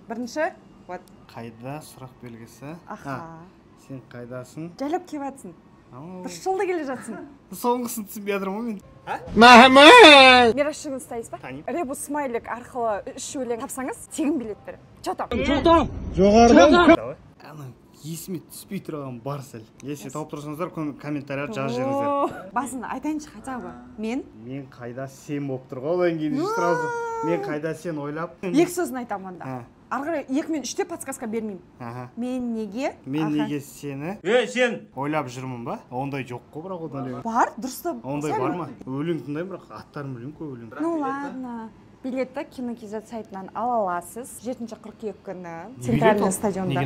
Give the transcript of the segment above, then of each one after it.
Бірінші, вот. Қайда сұрақ белгісі? Аха. Сен қайдасың? Жайлап келіп жатсың. Дұрыс жолда келе жатсың. Соңғысын түсінбей жатырмын ғой мен. Мирашты ұстайсыз ба? Танимын. Ребус смайлик арқылы 3 өлең тапсаңыз, тегін билет беремін. Че там? Жоғарыда. Ана есіме түспей тұрған бар сәл. Если тауып тұрсаңыздар, комментарият жазып жіберіңіздер. Басын айтайыншы хотя бы. Мен қайда сен болып тұр ғой, одан кейін сразу мен қайда сен ойлап. Екі сөзін айтамын анда. Арғырай 2 мен 3-те подсказка бермеймін. Мен неге сені сен ойлап жүрмін ба? Ондай жоқ қой, бірақ одан өлең. Бар, дұрыста. Ондай бар ма? Өлең тыңдаймын, бірақ аттарын білмеймін көп өлең. Ну ладно. Билетті Кино.kz сайтынан ала аласыз. 7 қыркүйек күні Центральный стадионда.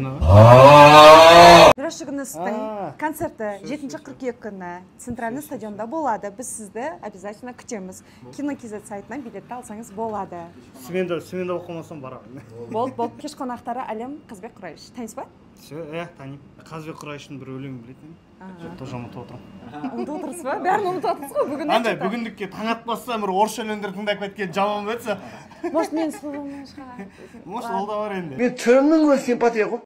Мираш Жүгінісовтың концерті 7 қыркүйек күні Центральный стадионда болады. Біз сізді обязательно күтеміз. Кино.kz сайтынан билетті алсаңыз болады. Сменде оқымасам барамын. Болды. Кеш қонақтары Әлем Қазбек Құрайыш. Танисыз ба? Танимын. Қазбек Құрайыштың бір өлең білетін. Тоже ұмытып отырмын. Ұмытып отырсыз ба? Бәрін ұмытып отырсыз ғой бүгін. Андай бүгіндікке таң атпаса бір орысша өлеңдер тыңдап кеткен жаман ба еді? Может, мен сұлуымнан шығар. Может, ол да бар енді. Мен түрімнің өзі симпатия ғой.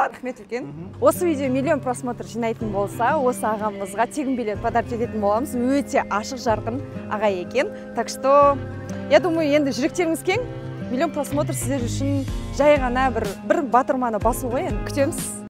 Рахмет үлкен. Осы видео миллион просмотр жинайтын болса, осы ағамызға тегін билет подарок ететін боламыз. Өте ашық жарқын аға екен. Так что, я думаю, енді жүректеріңіз кең. Миллион просмотр сіздер үшін жай ғана бір батырманы басу ғой, енді күтеміз.